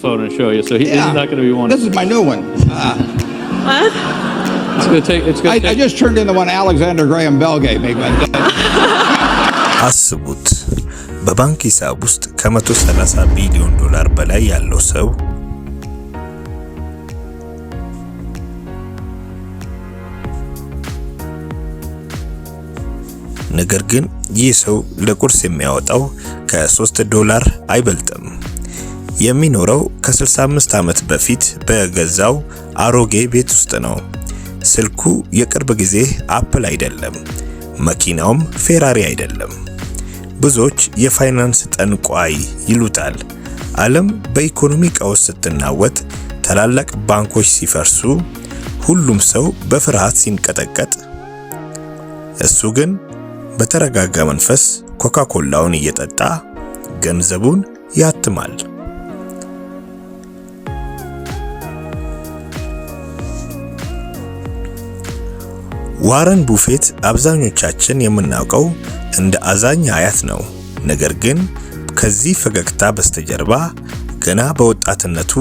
phone and show you, so he's not going to be one. This is my new one. What? It's going to I take. just turned in the one Alexander Graham Bell gave me. አስቡት በባንክ ሂሳብ ውስጥ ከ130 ቢሊዮን ዶላር በላይ ያለው ሰው ነገር ግን ይህ ሰው ለቁርስ የሚያወጣው ከ3 ዶላር አይበልጥም። የሚኖረው ከ65 ዓመት በፊት በገዛው አሮጌ ቤት ውስጥ ነው። ስልኩ የቅርብ ጊዜ አፕል አይደለም፣ መኪናውም ፌራሪ አይደለም። ብዙዎች የፋይናንስ ጠንቋይ ይሉታል። ዓለም በኢኮኖሚ ቀውስ ስትናወጥ፣ ታላላቅ ባንኮች ሲፈርሱ፣ ሁሉም ሰው በፍርሃት ሲንቀጠቀጥ፣ እሱ ግን በተረጋጋ መንፈስ ኮካኮላውን እየጠጣ ገንዘቡን ያትማል። ዋረን ቡፌት አብዛኞቻችን የምናውቀው እንደ አዛኝ አያት ነው። ነገር ግን ከዚህ ፈገግታ በስተጀርባ ገና በወጣትነቱ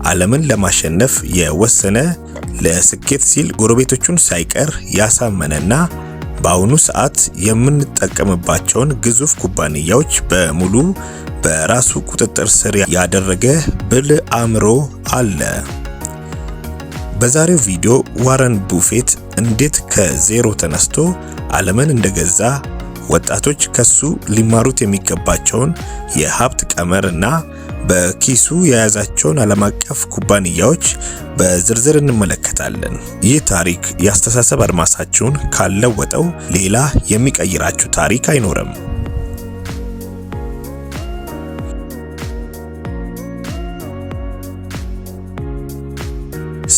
ዓለምን ለማሸነፍ የወሰነ፣ ለስኬት ሲል ጎረቤቶቹን ሳይቀር ያሳመነና በአሁኑ ሰዓት የምንጠቀምባቸውን ግዙፍ ኩባንያዎች በሙሉ በራሱ ቁጥጥር ስር ያደረገ ብልህ አእምሮ አለ። በዛሬው ቪዲዮ ዋረን ቡፌት እንዴት ከዜሮ ተነስቶ ዓለምን እንደገዛ፣ ወጣቶች ከሱ ሊማሩት የሚገባቸውን የሀብት ቀመርና በኪሱ የያዛቸውን ዓለም አቀፍ ኩባንያዎች በዝርዝር እንመለከታለን። ይህ ታሪክ የአስተሳሰብ አድማሳችሁን ካልለወጠው ሌላ የሚቀይራችሁ ታሪክ አይኖርም።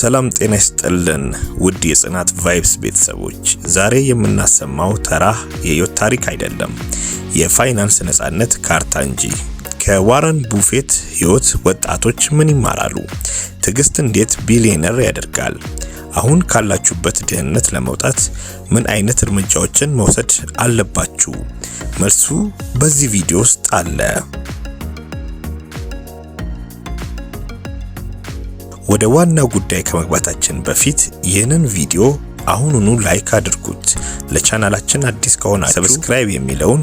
ሰላም ጤና ይስጥልን ውድ የጽናት ቫይብስ ቤተሰቦች፣ ዛሬ የምናሰማው ተራ የህይወት ታሪክ አይደለም፣ የፋይናንስ ነጻነት ካርታ እንጂ። ከዋረን ቡፌት ህይወት ወጣቶች ምን ይማራሉ? ትዕግስት እንዴት ቢሊየነር ያደርጋል? አሁን ካላችሁበት ድህነት ለመውጣት ምን አይነት እርምጃዎችን መውሰድ አለባችሁ? መልሱ በዚህ ቪዲዮ ውስጥ አለ። ወደ ዋናው ጉዳይ ከመግባታችን በፊት ይህንን ቪዲዮ አሁኑኑ ላይክ አድርጉት። ለቻናላችን አዲስ ከሆናችሁ ሰብስክራይብ የሚለውን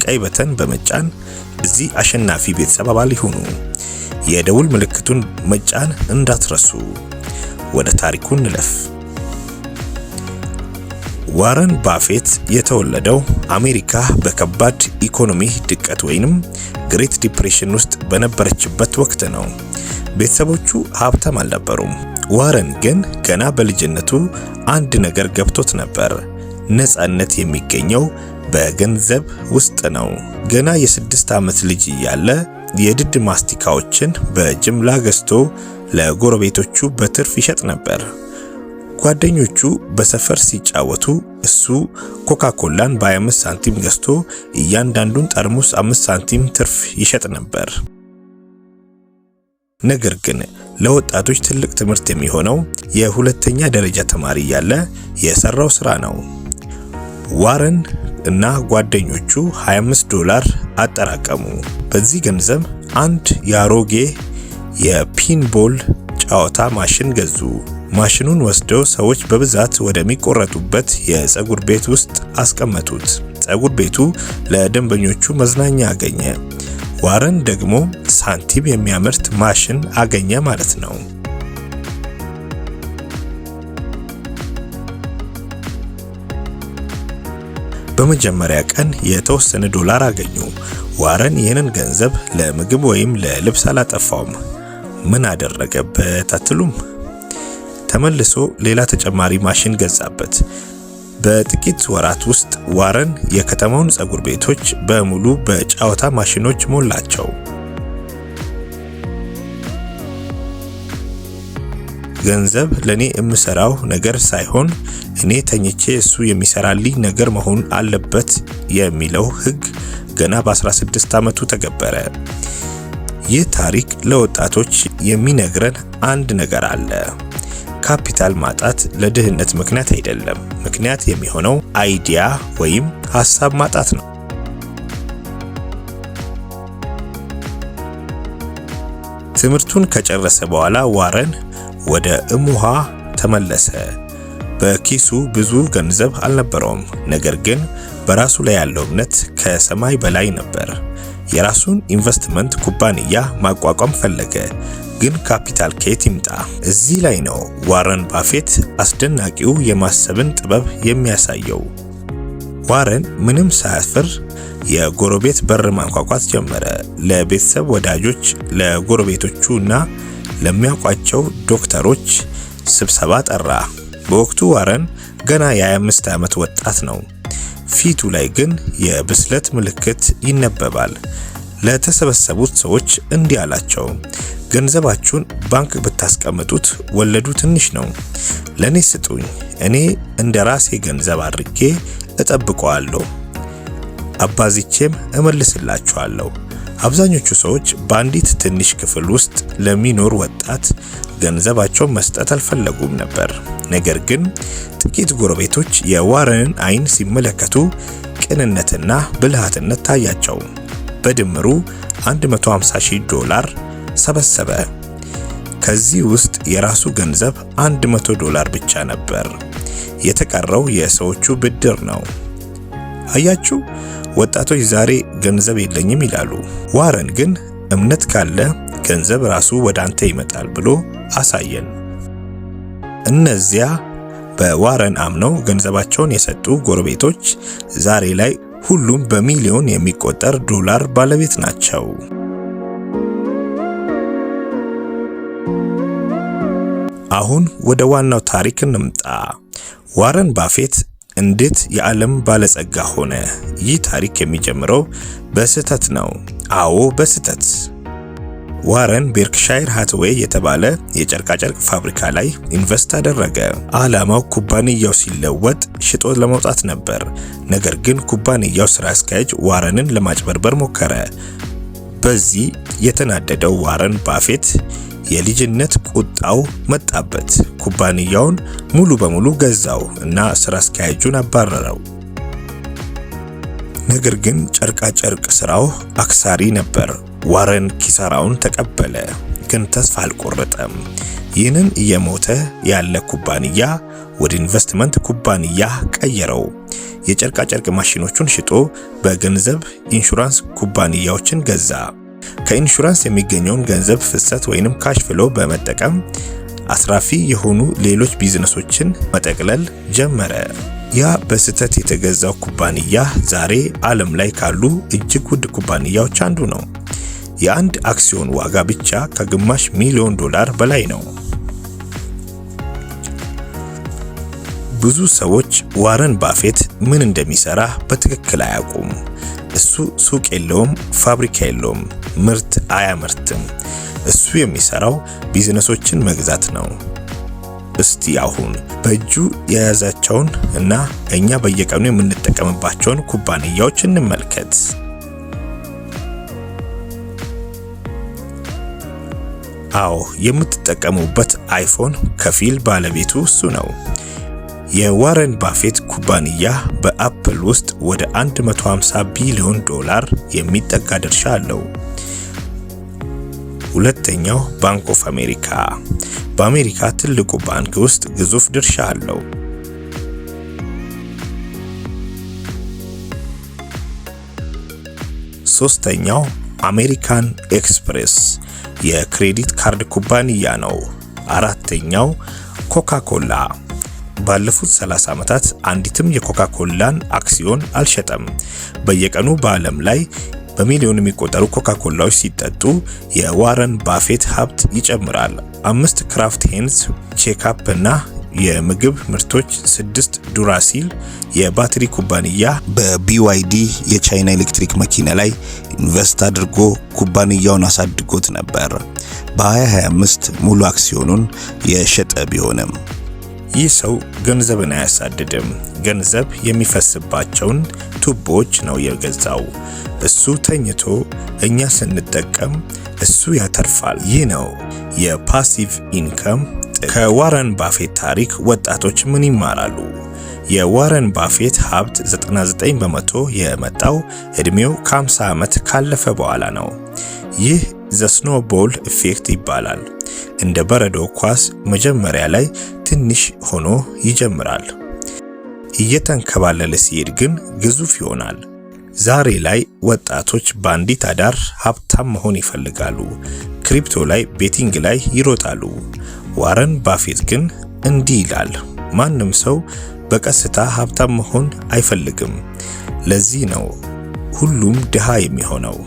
ቀይ በተን በመጫን እዚህ አሸናፊ ቤተሰብ አባል ይሁኑ። የደውል ምልክቱን መጫን እንዳትረሱ። ወደ ታሪኩ እንለፍ። ዋረን ቡፌት የተወለደው አሜሪካ በከባድ ኢኮኖሚ ድቀት ወይንም ግሬት ዲፕሬሽን ውስጥ በነበረችበት ወቅት ነው። ቤተሰቦቹ ሀብታም አልነበሩም። ዋረን ግን ገና በልጅነቱ አንድ ነገር ገብቶት ነበር። ነጻነት የሚገኘው በገንዘብ ውስጥ ነው። ገና የ6 ዓመት ልጅ እያለ የድድ ማስቲካዎችን በጅምላ ገዝቶ ለጎረቤቶቹ በትርፍ ይሸጥ ነበር። ጓደኞቹ በሰፈር ሲጫወቱ እሱ ኮካኮላን በ25 ሳንቲም ገዝቶ እያንዳንዱን ጠርሙስ 5 ሳንቲም ትርፍ ይሸጥ ነበር። ነገር ግን ለወጣቶች ትልቅ ትምህርት የሚሆነው የሁለተኛ ደረጃ ተማሪ ያለ የሰራው ስራ ነው። ዋረን እና ጓደኞቹ 25 ዶላር አጠራቀሙ። በዚህ ገንዘብ አንድ የአሮጌ የፒንቦል ጨዋታ ማሽን ገዙ። ማሽኑን ወስደው ሰዎች በብዛት ወደሚቆረጡበት የፀጉር ቤት ውስጥ አስቀመጡት። ፀጉር ቤቱ ለደንበኞቹ መዝናኛ አገኘ። ዋረን ደግሞ ሳንቲም የሚያመርት ማሽን አገኘ ማለት ነው። በመጀመሪያ ቀን የተወሰነ ዶላር አገኙ። ዋረን ይህንን ገንዘብ ለምግብ ወይም ለልብስ አላጠፋውም። ምን አደረገበት አትሉም? ተመልሶ ሌላ ተጨማሪ ማሽን ገዛበት። በጥቂት ወራት ውስጥ ዋረን የከተማውን ፀጉር ቤቶች በሙሉ በጨዋታ ማሽኖች ሞላቸው። ገንዘብ ለኔ የምሰራው ነገር ሳይሆን እኔ ተኝቼ እሱ የሚሰራልኝ ነገር መሆን አለበት የሚለው ህግ ገና በ16 ዓመቱ ተገበረ። ይህ ታሪክ ለወጣቶች የሚነግረን አንድ ነገር አለ። ካፒታል ማጣት ለድህነት ምክንያት አይደለም። ምክንያት የሚሆነው አይዲያ ወይም ሐሳብ ማጣት ነው። ትምህርቱን ከጨረሰ በኋላ ዋረን ወደ እሙሃ ተመለሰ። በኪሱ ብዙ ገንዘብ አልነበረውም፣ ነገር ግን በራሱ ላይ ያለው እምነት ከሰማይ በላይ ነበር። የራሱን ኢንቨስትመንት ኩባንያ ማቋቋም ፈለገ፣ ግን ካፒታል ከየት ይምጣ? እዚህ ላይ ነው ዋረን ባፌት አስደናቂው የማሰብን ጥበብ የሚያሳየው። ዋረን ምንም ሳያፍር የጎረቤት በር ማንኳኳት ጀመረ። ለቤተሰብ ወዳጆች፣ ለጎረቤቶቹ እና ለሚያውቋቸው ዶክተሮች ስብሰባ ጠራ። በወቅቱ ዋረን ገና የ25 ዓመት ወጣት ነው። ፊቱ ላይ ግን የብስለት ምልክት ይነበባል። ለተሰበሰቡት ሰዎች እንዲህ አላቸው፣ ገንዘባችሁን ባንክ ብታስቀምጡት ወለዱ ትንሽ ነው። ለኔ ስጡኝ፣ እኔ እንደ ራሴ ገንዘብ አድርጌ እጠብቀዋለሁ፣ አባዚቼም እመልስላችኋለሁ። አብዛኞቹ ሰዎች በአንዲት ትንሽ ክፍል ውስጥ ለሚኖር ወጣት ገንዘባቸውን መስጠት አልፈለጉም ነበር። ነገር ግን ጥቂት ጎረቤቶች የዋረንን አይን ሲመለከቱ ቅንነትና ብልሃትነት ታያቸው። በድምሩ $150,000 ሰበሰበ። ከዚህ ውስጥ የራሱ ገንዘብ $100 ብቻ ነበር። የተቀረው የሰዎቹ ብድር ነው። አያችሁ፣ ወጣቶች ዛሬ ገንዘብ የለኝም ይላሉ። ዋረን ግን እምነት ካለ ገንዘብ ራሱ ወደ አንተ ይመጣል ብሎ አሳየን። እነዚያ በዋረን አምነው ገንዘባቸውን የሰጡ ጎረቤቶች ዛሬ ላይ ሁሉም በሚሊዮን የሚቆጠር ዶላር ባለቤት ናቸው። አሁን ወደ ዋናው ታሪክ እንምጣ። ዋረን ባፌት እንዴት የዓለም ባለጸጋ ሆነ? ይህ ታሪክ የሚጀምረው በስህተት ነው። አዎ በስህተት። ዋረን ቤርክሻየር ሃትዌይ የተባለ የጨርቃጨርቅ ፋብሪካ ላይ ኢንቨስት አደረገ። ዓላማው ኩባንያው ሲለወጥ ሽጦ ለመውጣት ነበር። ነገር ግን ኩባንያው ስራ አስኪያጅ ዋረንን ለማጭበርበር ሞከረ። በዚህ የተናደደው ዋረን ባፌት የልጅነት ቁጣው መጣበት። ኩባንያውን ሙሉ በሙሉ ገዛው እና ስራ አስኪያጁን አባረረው። ነገር ግን ጨርቃጨርቅ ስራው አክሳሪ ነበር። ዋረን ኪሳራውን ተቀበለ፣ ግን ተስፋ አልቆረጠም። ይህንን እየሞተ ያለ ኩባንያ ወደ ኢንቨስትመንት ኩባንያ ቀየረው። የጨርቃጨርቅ ማሽኖቹን ሽጦ በገንዘብ ኢንሹራንስ ኩባንያዎችን ገዛ። ከኢንሹራንስ የሚገኘውን ገንዘብ ፍሰት ወይንም ካሽ ፍሎ በመጠቀም አስራፊ የሆኑ ሌሎች ቢዝነሶችን መጠቅለል ጀመረ። ያ በስህተት የተገዛው ኩባንያ ዛሬ ዓለም ላይ ካሉ እጅግ ውድ ኩባንያዎች አንዱ ነው። የአንድ አክሲዮን ዋጋ ብቻ $500,000 በላይ ነው። ብዙ ሰዎች ዋረን ባፌት ምን እንደሚሰራ በትክክል አያውቁም። እሱ ሱቅ የለውም፣ ፋብሪካ የለውም፣ ምርት አያመርትም። እሱ የሚሰራው ቢዝነሶችን መግዛት ነው። እስቲ አሁን በእጁ የያዛቸውን እና እኛ በየቀኑ የምንጠቀምባቸውን ኩባንያዎች እንመልከት። አዎ፣ የምትጠቀሙበት አይፎን ከፊል ባለቤቱ እሱ ነው። የዋረን ባፌት ኩባንያ በአፕል ውስጥ ወደ $150 ቢሊዮን የሚጠጋ ድርሻ አለው። ሁለተኛው ባንክ ኦፍ አሜሪካ በአሜሪካ ትልቁ ባንክ ውስጥ ግዙፍ ድርሻ አለው። ሶስተኛው አሜሪካን ኤክስፕሬስ የክሬዲት ካርድ ኩባንያ ነው። አራተኛው ኮካ ኮላ ባለፉት 30 ዓመታት አንዲትም የኮካ ኮላን አክሲዮን አልሸጠም። በየቀኑ በዓለም ላይ በሚሊዮን የሚቆጠሩ ኮካ ኮላዎች ሲጠጡ የዋረን ባፌት ሀብት ይጨምራል። 5 ክራፍት ሄንዝ ቼክአፕ እና የምግብ ምርቶች፣ 6 ዱራሲል የባትሪ ኩባንያ በቢዋይዲ የቻይና ኤሌክትሪክ መኪና ላይ ኢንቨስት አድርጎ ኩባንያውን አሳድጎት ነበር። በ2025 ሙሉ አክሲዮኑን የሸጠ ቢሆንም ይህ ሰው ገንዘብን አያሳድድም። ገንዘብ የሚፈስባቸውን ቱቦዎች ነው የገዛው። እሱ ተኝቶ እኛ ስንጠቀም እሱ ያተርፋል። ይህ ነው የፓሲቭ ኢንካም። ከዋረን ባፌት ታሪክ ወጣቶች ምን ይማራሉ? የዋረን ባፌት ሀብት 99% የመጣው እድሜው ከ50 ዓመት ካለፈ በኋላ ነው። ይህ ዘ ስኖውቦል ኢፌክት ይባላል። እንደ በረዶ ኳስ መጀመሪያ ላይ ትንሽ ሆኖ ይጀምራል። እየተንከባለለ ሲሄድ ግን ግዙፍ ይሆናል። ዛሬ ላይ ወጣቶች በአንዲት አዳር ሀብታም መሆን ይፈልጋሉ። ክሪፕቶ ላይ፣ ቤቲንግ ላይ ይሮጣሉ። ዋረን ባፌት ግን እንዲህ ይላል፣ ማንም ሰው በቀስታ ሀብታም መሆን አይፈልግም። ለዚህ ነው ሁሉም ድሃ የሚሆነው።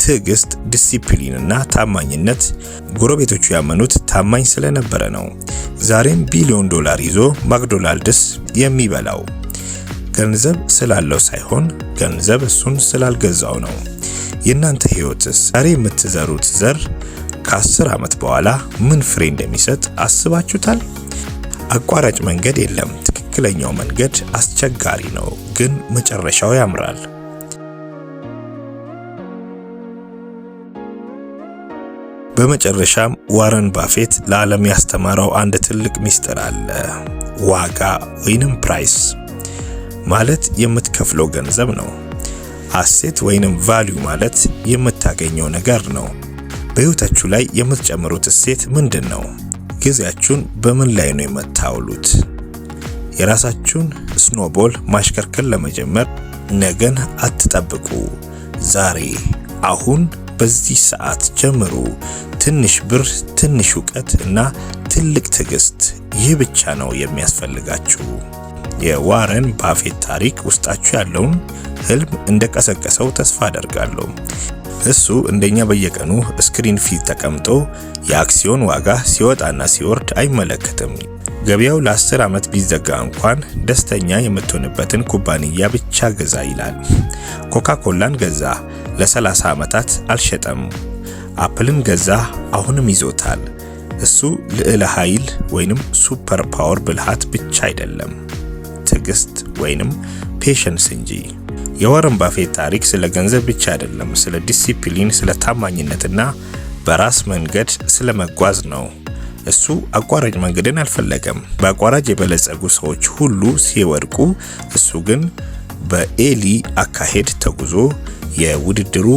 ትዕግስት፣ ዲሲፕሊን እና ታማኝነት ጎረቤቶቹ ያመኑት ታማኝ ስለነበረ ነው ዛሬም $1 ቢሊዮን ይዞ ማክዶናልድስ የሚበላው። ገንዘብ ስላለው ሳይሆን ገንዘብ እሱን ስላልገዛው ነው። የእናንተ ህይወትስ? ዛሬ የምትዘሩት ዘር ከ10 ዓመት በኋላ ምን ፍሬ እንደሚሰጥ አስባችሁታል? አቋራጭ መንገድ የለም። ትክክለኛው መንገድ አስቸጋሪ ነው፣ ግን መጨረሻው ያምራል። በመጨረሻም ዋረን ባፌት ለዓለም ያስተማረው አንድ ትልቅ ሚስጥር አለ። ዋጋ ወይንም ፕራይስ ማለት የምትከፍለው ገንዘብ ነው። አሴት ወይንም ቫልዩ ማለት የምታገኘው ነገር ነው። በህይወታችሁ ላይ የምትጨምሩት እሴት ምንድነው? ጊዜያችሁን በምን ላይ ነው የምታውሉት? የራሳችሁን ስኖቦል ማሽከርከር ለመጀመር ነገን አትጠብቁ። ዛሬ አሁን በዚህ ሰዓት ጀምሩ። ትንሽ ብር፣ ትንሽ ዕውቀት እና ትልቅ ትዕግስት፣ ይህ ብቻ ነው የሚያስፈልጋችሁ። የዋረን ባፌት ታሪክ ውስጣችሁ ያለውን ህልም እንደቀሰቀሰው ተስፋ አደርጋለሁ። እሱ እንደኛ በየቀኑ ስክሪን ፊት ተቀምጦ የአክሲዮን ዋጋ ሲወጣና ሲወርድ አይመለከትም። ገበያው ለ10 ዓመት ቢዘጋ እንኳን ደስተኛ የምትሆንበትን ኩባንያ ብቻ ገዛ ይላል። ኮካ-ኮላን ገዛ፣ ለ30 ዓመታት አልሸጠም። አፕልን ገዛ፣ አሁንም ይዞታል። እሱ ልዕለ ኃይል ወይንም ሱፐር ፓወር ብልሃት ብቻ አይደለም፣ ትዕግስት ወይንም ፔሸንስ እንጂ። የዋረን ባፌት ታሪክ ስለ ገንዘብ ብቻ አይደለም፣ ስለ ዲሲፕሊን፣ ስለ ታማኝነትና በራስ መንገድ ስለ መጓዝ ነው። እሱ አቋራጭ መንገድን አልፈለገም። በአቋራጭ የበለጸጉ ሰዎች ሁሉ ሲወድቁ፣ እሱ ግን በኤሊ አካሄድ ተጉዞ የውድድሩ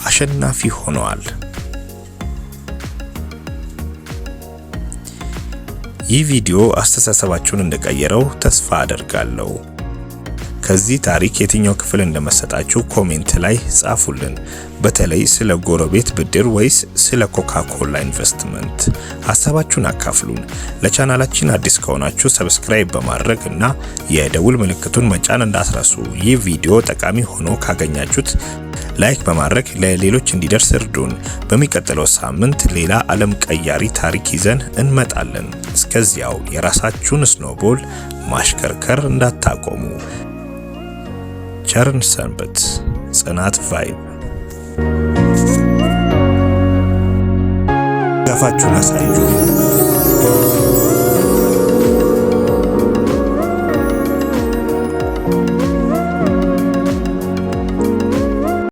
አሸናፊ ሆነዋል። ይህ ቪዲዮ አስተሳሰባችሁን እንደቀየረው ተስፋ አደርጋለሁ። ከዚህ ታሪክ የትኛው ክፍል እንደመሰጣችሁ ኮሜንት ላይ ጻፉልን። በተለይ ስለ ጎረቤት ብድር ወይስ ስለ ኮካ-ኮላ ኢንቨስትመንት ሐሳባችሁን አካፍሉን። ለቻናላችን አዲስ ከሆናችሁ ሰብስክራይብ በማድረግ እና የደውል ምልክቱን መጫን እንዳትረሱ። ይህ ቪዲዮ ጠቃሚ ሆኖ ካገኛችሁት ላይክ በማድረግ ለሌሎች እንዲደርስ እርዱን። በሚቀጥለው ሳምንት ሌላ ዓለም ቀያሪ ታሪክ ይዘን እንመጣለን። እስከዚያው የራሳችሁን ስኖቦል ማሽከርከር እንዳታቆሙ። ቸርን ሰንበት። ጽናት ቫይብ። ጋፋችሁን አሳዩ።